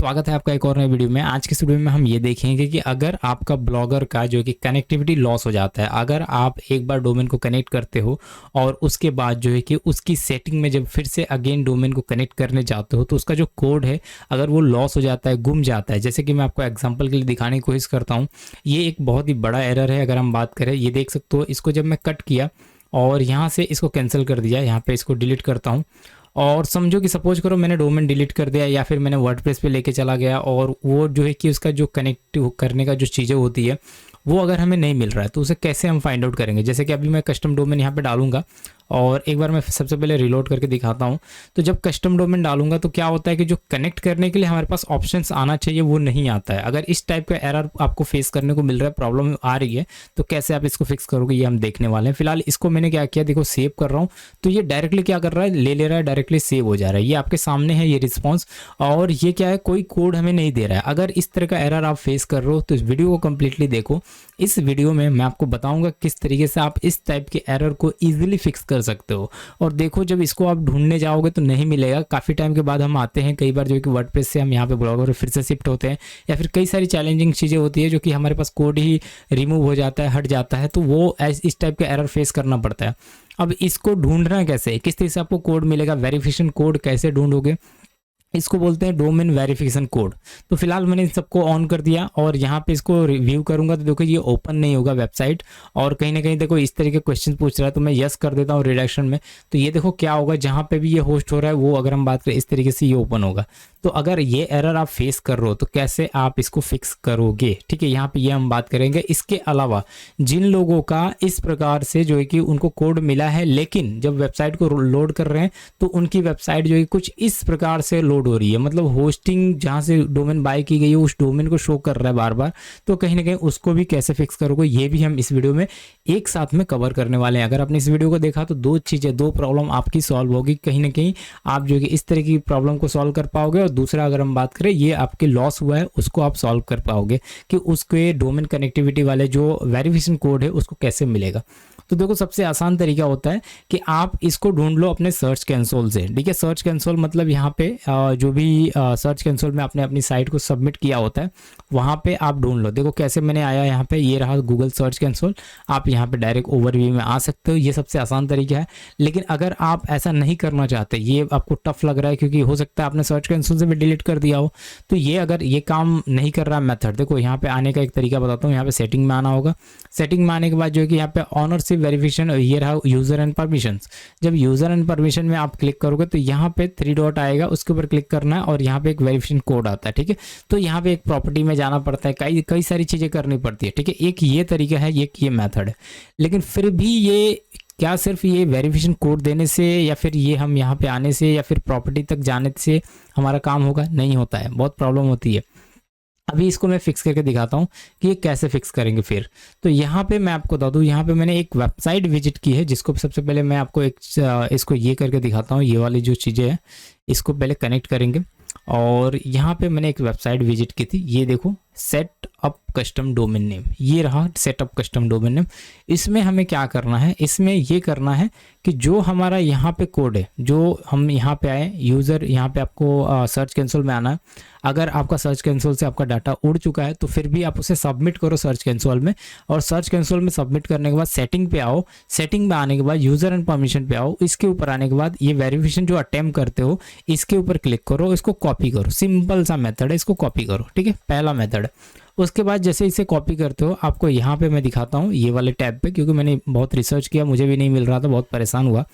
स्वागत है आपका एक और नए वीडियो में। आज के इस वीडियो में हम ये देखेंगे कि अगर आपका ब्लॉगर का जो कि कनेक्टिविटी लॉस हो जाता है, अगर आप एक बार डोमेन को कनेक्ट करते हो और उसके बाद जो है कि उसकी सेटिंग में जब फिर से अगेन डोमेन को कनेक्ट करने जाते हो तो उसका जो कोड है अगर वो लॉस हो जाता है, गुम जाता है। जैसे कि मैं आपको एग्जाम्पल के लिए दिखाने की कोशिश करता हूँ। ये एक बहुत ही बड़ा एरर है। अगर हम बात करें, ये देख सकते हो, इसको जब मैं कट किया और यहाँ से इसको कैंसिल कर दिया, यहाँ पे इसको डिलीट करता हूँ और समझो कि सपोज करो मैंने डोमेन डिलीट कर दिया या फिर मैंने वर्डप्रेस पे लेके चला गया और वो जो है कि उसका जो कनेक्ट करने का जो चीज़ें होती है वो अगर हमें नहीं मिल रहा है तो उसे कैसे हम फाइंड आउट करेंगे। जैसे कि अभी मैं कस्टम डोमेन यहाँ पे डालूंगा और एक बार मैं सबसे पहले रिलोड करके दिखाता हूँ। तो जब कस्टम डोमेन डालूंगा तो क्या होता है कि जो कनेक्ट करने के लिए हमारे पास ऑप्शंस आना चाहिए वो नहीं आता है। अगर इस टाइप का एरर आपको फेस करने को मिल रहा है, प्रॉब्लम आ रही है, तो कैसे आप इसको फिक्स करोगे ये हम देखने वाले हैं। फिलहाल इसको मैंने क्या किया, देखो सेव कर रहा हूँ तो ये डायरेक्टली क्या कर रहा है, ले रहा है, डायरेक्टली सेव हो जा रहा है। ये आपके सामने है ये रिस्पॉन्स, और ये क्या है, कोई कोड हमें नहीं दे रहा है। अगर इस तरह का एरर आप फेस कर रहे हो तो इस वीडियो को कंप्लीटली देखो। इस वीडियो में मैं आपको बताऊंगा किस तरीके से आप इस टाइप के एरर को ईजिली फिक्स कर सकते हो। और देखो जब इसको आप ढूंढने जाओगे तो नहीं मिलेगा। काफ़ी टाइम के बाद हम आते हैं, कई बार जो कि वर्डप्रेस से हम यहाँ पे ब्लॉगर फिर से शिफ्ट होते हैं या फिर कई सारी चैलेंजिंग चीज़ें होती है जो कि हमारे पास कोड ही रिमूव हो जाता है, हट जाता है, तो वो इस टाइप का एरर फेस करना पड़ता है। अब इसको ढूंढना कैसे, किस तरह से आपको कोड मिलेगा, वेरिफिकेशन कोड कैसे ढूंढोगे, इसको बोलते हैं डोमेन वेरिफिकेशन कोड। तो फिलहाल मैंने इन सबको ऑन कर दिया और यहाँ पे इसको रिव्यू करूंगा तो देखो ये ओपन नहीं होगा वेबसाइट, और कहीं ना कहीं देखो इस तरह के क्वेश्चन पूछ रहा है तो मैं यस कर देता हूँ रिडक्शन में। तो ये देखो क्या होगा, जहाँ पे भी ये होस्ट हो रहा है वो अगर हम बात करें इस तरीके से ये ओपन होगा। तो अगर ये एरर आप फेस कर रहे हो तो कैसे आप इसको फिक्स करोगे, ठीक है, यहाँ पे ये हम बात करेंगे। इसके अलावा जिन लोगों का इस प्रकार से जो है कि उनको कोड मिला है लेकिन जब वेबसाइट को लोड कर रहे हैं तो उनकी वेबसाइट जो है कुछ इस प्रकार से लोड हो रही है, मतलब होस्टिंग जहाँ से डोमेन बाय की गई है उस डोमेन को शो कर रहा है बार बार, तो कहीं ना कहीं उसको भी कैसे फिक्स करोगे ये भी हम इस वीडियो में एक साथ में कवर करने वाले हैं। अगर आपने इस वीडियो को देखा तो दो चीज़ें, दो प्रॉब्लम आपकी सॉल्व होगी। कहीं ना कहीं आप जो है इस तरह की प्रॉब्लम को सॉल्व कर पाओगे, और दूसरा अगर हम बात करें ये आपके लॉस हुआ है उसको आप सॉल्व कर पाओगे कि उसके डोमेन कनेक्टिविटी वाले जो वेरिफिकेशन कोड है उसको कैसे मिलेगा। तो देखो सबसे आसान तरीका होता है कि आप इसको ढूंढ लो अपने सर्च कंसोल से, ठीक है। सर्च कंसोल मतलब यहाँ पे जो भी सर्च कंसोल में आपने अपनी साइट को सबमिट किया होता है वहाँ पे आप ढूंढ लो। देखो कैसे मैंने आया यहाँ पे, ये रहा गूगल सर्च कंसोल। आप यहाँ पे डायरेक्ट ओवरव्यू में आ सकते हो, ये सबसे आसान तरीका है। लेकिन अगर आप ऐसा नहीं करना चाहते, ये आपको टफ लग रहा है क्योंकि हो सकता है आपने सर्च कंसोल से भी डिलीट कर दिया हो, तो ये अगर ये काम नहीं कर रहा मेथड, देखो यहाँ पे आने का एक तरीका बताता हूँ। यहाँ पे सेटिंग में आना होगा। सेटिंग में आने के बाद जो है कि यहाँ पे ऑनरशिप वेरिफिकेशन, ये रहा यूजर एंड परमिशंस। जब यूजर एंड परमिशन में आप क्लिक करोगे तो यहाँ पे 3 डॉट आएगा, उसके ऊपर क्लिक करना है और यहाँ पे एक वेरिफिकेशन कोड आता है, ठीक है। तो यहाँ पे एक प्रॉपर्टी में जाना पड़ता है, कई सारी चीजें करनी पड़ती है, ठीक है। एक ये तरीका है, ये मेथड है। लेकिन फिर भी ये क्या सिर्फ ये वेरिफिकेशन कोड देने से या फिर ये हम यहाँ पे आने से या फिर प्रॉपर्टी तक जाने से हमारा काम होगा? नहीं होता है, बहुत प्रॉब्लम होती है। अभी इसको मैं फिक्स करके दिखाता हूँ कि ये कैसे फिक्स करेंगे फिर। तो यहाँ पे मैं आपको बता दूँ, यहाँ पे मैंने एक वेबसाइट विजिट की है जिसको सबसे पहले मैं आपको इसको ये करके दिखाता हूँ। ये वाली जो चीज़ें हैं इसको पहले कनेक्ट करेंगे और यहाँ पे मैंने एक वेबसाइट विजिट की थी। ये देखो set up custom domain name, ये रहा set up custom domain name. इसमें हमें क्या करना है, इसमें ये करना है कि जो हमारा यहाँ पे कोड है, जो हम यहाँ पे आए यूज़र, यहाँ पे आपको सर्च कंसोल में आना है। अगर आपका सर्च कंसोल से आपका डाटा उड़ चुका है तो फिर भी आप उसे सबमिट करो सर्च कंसोल में, और सर्च कंसोल में सबमिट करने के बाद सेटिंग पे आओ। सेटिंग में आने के बाद यूज़र एंड परमिशन पे आओ। इसके ऊपर आने के बाद ये वेरिफिकेशन जो अटेम्प्ट करते हो इसके ऊपर क्लिक करो, इसको कॉपी करो। सिंपल सा मेथड है, इसको कॉपी करो, ठीक है, पहला मेथड। उसके बाद जैसे इसे कॉपी करते हो, आपको यहाँ पे मैं दिखाता हूँ ये वाले टैब पे, क्योंकि मैंने बहुत रिसर्च किया, मुझे भी नहीं मिल रहा था, बहुत परेशान हुआ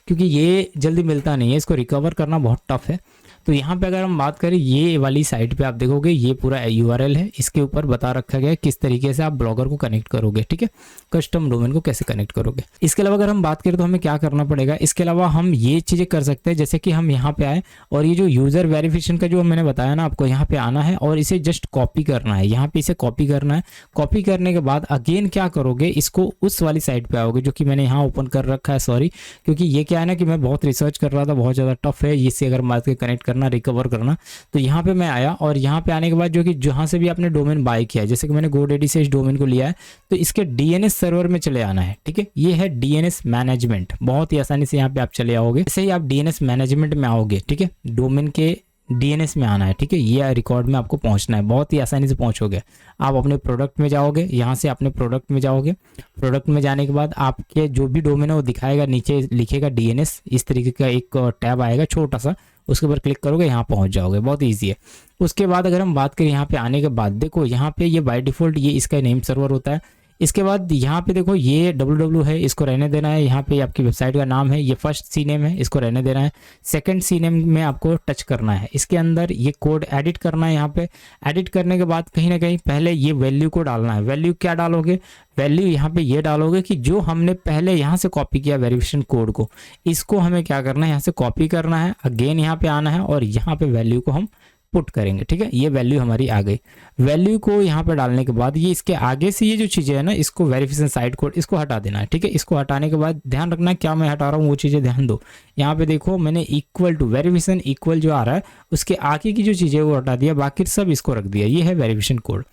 क्योंकि ये जल्दी मिलता नहीं है, इसको रिकवर करना बहुत टफ है। तो यहाँ पे अगर हम बात करें ये वाली साइट पे आप देखोगे ये पूरा URL है, इसके ऊपर बता रखा गया है किस तरीके से आप ब्लॉगर को कनेक्ट करोगे, ठीक है, कस्टम डोमेन को कैसे कनेक्ट करोगे। इसके अलावा अगर हम बात करें तो हमें क्या करना पड़ेगा, इसके अलावा हम ये चीज़ें कर सकते हैं जैसे कि हम यहाँ पे आए और ये जो यूज़र वेरिफिकेशन का जो मैंने बताया ना आपको, यहाँ पे आना है और इसे जस्ट कॉपी करना है। यहाँ पे इसे कॉपी करना है। कॉपी करने के बाद अगेन क्या करोगे, इसको उस वाली साइट पे आओगे जो कि मैंने यहाँ ओपन कर रखा है, सॉरी, क्योंकि ये क्या है ना कि मैं बहुत रिसर्च कर रहा था, बहुत ज़्यादा टफ है इससे अगर बात के कनेक्ट करना, रिकवर करना। तो यहाँ पे मैं आया और यहाँ पे आने के बाद जो कि जहाँ से भी आपने डोमेन बाय किया है, जैसे कि मैंने GoDaddy से इस डोमेन को लिया है, तो इसके DNS सर्वर में चले आना है, ठीक है। ये है DNS मैनेजमेंट, बहुत ही आसानी से यहाँ पे आप चले आओगे। जैसे ही आप DNS मैनेजमेंट में आओगे, ठीक है, डोमेन के DNS में आना है, ठीक है, ये रिकॉर्ड में आपको पहुंचना है, बहुत ही आसानी से पहुंचोगे। आप अपने प्रोडक्ट में जाओगे, यहाँ से अपने प्रोडक्ट में जाओगे, प्रोडक्ट में जाने के बाद आपके जो भी डोमेन है वो दिखाएगा, नीचे लिखेगा DNS, इस तरीके का एक टैब आएगा छोटा सा, उसके ऊपर क्लिक करोगे, यहाँ पहुँच जाओगे, बहुत ईजी है। उसके बाद अगर हम बात करें यहाँ पे आने के बाद, देखो यहाँ पे ये बाय डिफ़ॉल्ट ये इसका नेम सर्वर होता है। इसके बाद यहाँ पे देखो ये www है, इसको रहने देना है। यहाँ पे आपकी वेबसाइट का नाम है, ये फर्स्ट सी नेम है, इसको रहने देना है। सेकंड सी नेम में आपको टच करना है, इसके अंदर ये कोड एडिट करना है। यहाँ पे एडिट करने के बाद कहीं ना कहीं पहले ये वैल्यू को डालना है। वैल्यू क्या डालोगे? वैल्यू यहाँ पे ये डालोगे कि जो हमने पहले यहाँ से कॉपी किया वेरिफिकेशन कोड को, इसको हमें क्या करना है, यहाँ से कॉपी करना है, अगेन यहाँ पे आना है और यहाँ पे वैल्यू को हम पुट करेंगे, ठीक है। ये वैल्यू हमारी आ गई। वैल्यू को यहाँ पे डालने के बाद ये इसके आगे से ये जो चीज़ें है ना, इसको वेरिफिकेशन साइड कोड इसको हटा देना है, ठीक है। इसको हटाने के बाद ध्यान रखना क्या मैं हटा रहा हूँ वो चीज़ें ध्यान दो। यहाँ पे देखो मैंने इक्वल टू वेरिफिकेशन इक्वल जो आ रहा है उसके आगे की जो चीज़ें वो हटा दिया, बाकी सब इसको रख दिया। ये है वेरिफिकेशन कोड।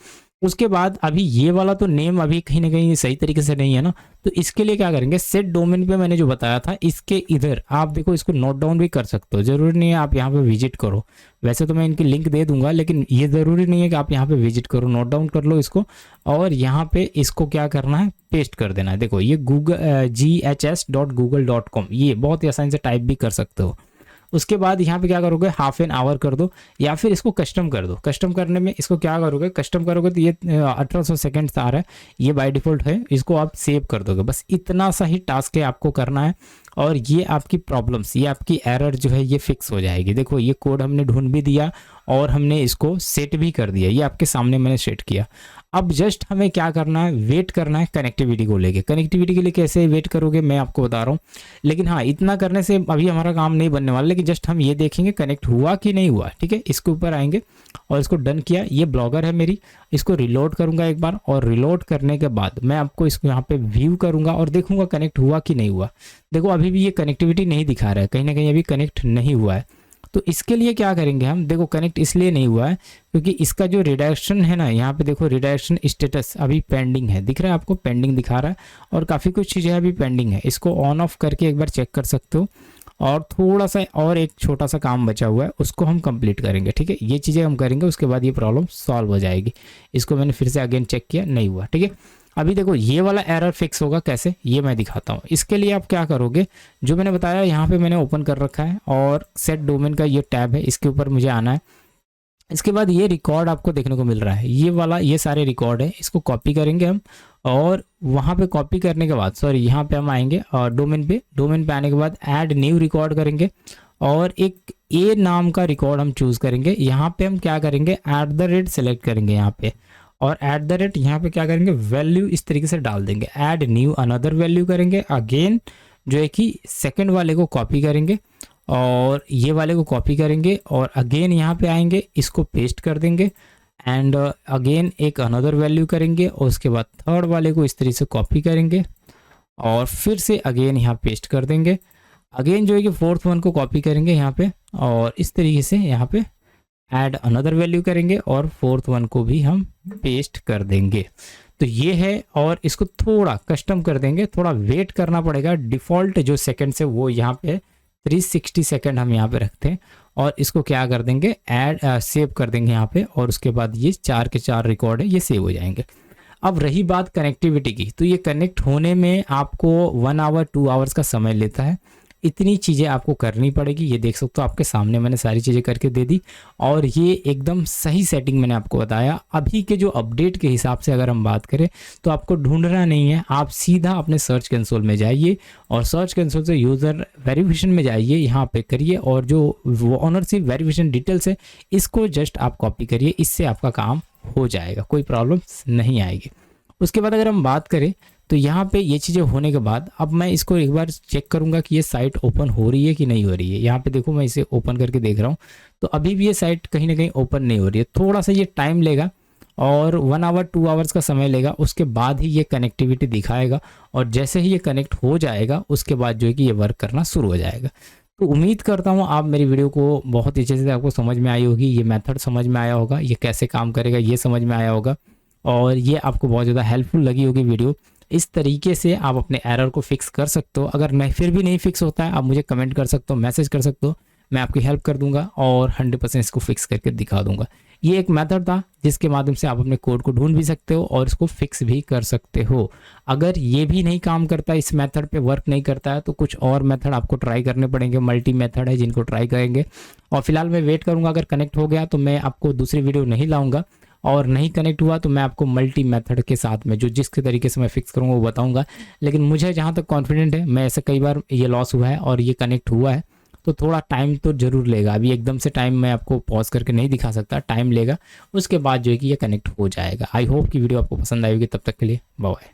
उसके बाद अभी ये वाला तो नेम अभी कहीं ना कहीं सही तरीके से नहीं है ना, तो इसके लिए क्या करेंगे, सेट डोमेन पे मैंने जो बताया था इसके इधर आप देखो, इसको नोट डाउन भी कर सकते हो, जरूरी नहीं है आप यहाँ पे विजिट करो। वैसे तो मैं इनकी लिंक दे दूंगा, लेकिन ये ज़रूरी नहीं है कि आप यहाँ पे विजिट करो, नोट डाउन कर लो इसको और यहाँ पे इसको क्या करना है, पेस्ट कर देना है। देखो ये GHS.google.com, ये बहुत ही आसानी से टाइप भी कर सकते हो। उसके बाद यहाँ पे क्या करोगे, हाफ एन आवर कर दो या फिर इसको कस्टम कर दो। कस्टम करने में इसको क्या करोगे, कस्टम करोगे तो ये 1800 सेकेंड्स आ रहा है, ये बाय डिफ़ॉल्ट है, इसको आप सेव कर दोगे। बस इतना सा ही टास्क है आपको करना है और ये आपकी प्रॉब्लम्स, ये आपकी एरर जो है ये फिक्स हो जाएगी। देखो ये कोड हमने ढूंढ भी दिया और हमने इसको सेट भी कर दिया, ये आपके सामने मैंने सेट किया। अब जस्ट हमें क्या करना है, वेट करना है कनेक्टिविटी को लेके। कनेक्टिविटी के लिए कैसे वेट करोगे मैं आपको बता रहा हूँ, लेकिन हाँ इतना करने से अभी हमारा काम नहीं बनने वाला, लेकिन जस्ट हम ये देखेंगे कनेक्ट हुआ कि नहीं हुआ, ठीक है। इसके ऊपर आएंगे और इसको डन किया। ये ब्लॉगर है मेरी, इसको रिलोड करूंगा एक बार और रिलोड करने के बाद मैं आपको इसको यहाँ पे व्यू करूंगा और देखूंगा कनेक्ट हुआ कि नहीं हुआ। देखो अभी भी ये कनेक्टिविटी नहीं दिखा रहा है, कहीं ना कहीं अभी कनेक्ट नहीं हुआ है। तो इसके लिए क्या करेंगे हम, देखो कनेक्ट इसलिए नहीं हुआ है क्योंकि इसका जो रिडायरेक्शन है ना, यहाँ पे देखो रिडायरेक्शन स्टेटस अभी पेंडिंग है, दिख रहा है आपको, पेंडिंग दिखा रहा है और काफ़ी कुछ चीज़ें अभी पेंडिंग है। इसको ऑन ऑफ करके एक बार चेक कर सकते हो और थोड़ा सा और एक छोटा सा काम बचा हुआ है उसको हम कंप्लीट करेंगे, ठीक है। ये चीज़ें हम करेंगे, उसके बाद ये प्रॉब्लम सॉल्व हो जाएगी। इसको मैंने फिर से अगेन चेक किया, नहीं हुआ, ठीक है। अभी देखो ये वाला एरर फिक्स होगा कैसे, ये मैं दिखाता हूँ। इसके लिए आप क्या करोगे, जो मैंने बताया यहाँ पे मैंने ओपन कर रखा है और सेट डोमेन का ये टैब है, इसके ऊपर मुझे आना है। इसके बाद ये रिकॉर्ड आपको देखने को मिल रहा है, ये वाला, ये सारे रिकॉर्ड है, इसको कॉपी करेंगे हम और वहाँ पे कॉपी करने के बाद सॉरी यहाँ पे हम आएंगे और डोमेन पे आने के बाद ऐड न्यू रिकॉर्ड करेंगे और एक ए नाम का रिकॉर्ड हम चूज़ करेंगे। यहाँ पे हम क्या करेंगे, @ सेलेक्ट करेंगे यहाँ पे और @ यहाँ पे क्या करेंगे, वैल्यू इस तरीके से डाल देंगे। ऐड न्यू अनदर वैल्यू करेंगे, अगेन जो है कि सेकंड वाले को कॉपी करेंगे और ये वाले को कॉपी करेंगे और अगेन यहाँ पे आएंगे, इसको पेस्ट कर देंगे एंड अगेन एक अनदर वैल्यू करेंगे और उसके बाद थर्ड वाले को इस तरीके से कॉपी करेंगे और फिर से अगेन यहाँ पेस्ट कर देंगे। अगेन जो है कि फोर्थ वन को कॉपी करेंगे यहाँ पे और इस तरीके से यहाँ पे ऐड अनदर वैल्यू करेंगे और फोर्थ वन को भी हम पेस्ट कर देंगे। तो ये है और इसको थोड़ा कस्टम कर देंगे, थोड़ा वेट करना पड़ेगा। डिफ़ॉल्ट जो सेकंड्स है वो यहाँ पे 360 सेकंड हम यहाँ पे रखते हैं और इसको क्या कर देंगे, ऐड सेव कर देंगे यहाँ पे और उसके बाद ये 4 के 4 रिकॉर्ड है ये सेव हो जाएंगे। अब रही बात कनेक्टिविटी की, तो ये कनेक्ट होने में आपको 1 आवर 2 आवर्स का समय लेता है। इतनी चीज़ें आपको करनी पड़ेगी, ये देख सकते हो आपके सामने मैंने सारी चीज़ें करके दे दी और ये एकदम सही सेटिंग मैंने आपको बताया। अभी के जो अपडेट के हिसाब से अगर हम बात करें तो आपको ढूंढना नहीं है, आप सीधा अपने सर्च कंसोल में जाइए और सर्च कंसोल से यूज़र वेरिफिकेशन में जाइए, यहाँ पे करिए और जो ओनरशिप वेरिफिकेशन डिटेल्स है इसको जस्ट आप कॉपी करिए, इससे आपका काम हो जाएगा, कोई प्रॉब्लम नहीं आएगी। उसके बाद अगर हम बात करें तो यहाँ पे ये चीज़ें होने के बाद अब मैं इसको एक बार चेक करूँगा कि ये साइट ओपन हो रही है कि नहीं हो रही है। यहाँ पे देखो मैं इसे ओपन करके देख रहा हूँ तो अभी भी ये साइट कहीं ना कहीं ओपन नहीं हो रही है, थोड़ा सा ये टाइम लेगा और 1 आवर 2 आवर्स का समय लेगा, उसके बाद ही ये कनेक्टिविटी दिखाएगा और जैसे ही ये कनेक्ट हो जाएगा उसके बाद जो है कि ये वर्क करना शुरू हो जाएगा। तो उम्मीद करता हूँ आप मेरी वीडियो को बहुत अच्छे से आपको समझ में आई होगी, ये मेथड समझ में आया होगा, ये कैसे काम करेगा ये समझ में आया होगा और ये आपको बहुत ज़्यादा हेल्पफुल लगी होगी वीडियो। इस तरीके से आप अपने एरर को फिक्स कर सकते हो। अगर मैं फिर भी नहीं फिक्स होता है आप मुझे कमेंट कर सकते हो, मैसेज कर सकते हो, मैं आपकी हेल्प कर दूंगा और 100% इसको फिक्स करके दिखा दूंगा। ये एक मेथड था जिसके माध्यम से आप अपने कोड को ढूंढ भी सकते हो और इसको फिक्स भी कर सकते हो। अगर ये भी नहीं काम करता, इस मेथड पे वर्क नहीं करता है, तो कुछ और मेथड आपको ट्राई करने पड़ेंगे, मल्टी मेथड है जिनको ट्राई करेंगे। और फिलहाल मैं वेट करूंगा, अगर कनेक्ट हो गया तो मैं आपको दूसरी वीडियो नहीं लाऊंगा, और नहीं कनेक्ट हुआ तो मैं आपको मल्टी मेथड के साथ में जो जिसके तरीके से मैं फिक्स करूँगा वो बताऊँगा। लेकिन मुझे जहाँ तक कॉन्फिडेंट है, मैं ऐसे कई बार ये लॉस हुआ है और ये कनेक्ट हुआ है, तो थोड़ा टाइम तो ज़रूर लेगा। अभी एकदम से टाइम मैं आपको पॉज करके नहीं दिखा सकता, टाइम लेगा, उसके बाद जो है कि ये कनेक्ट हो जाएगा। आई होप कि वीडियो आपको पसंद आएगी। तब तक के लिए बाय।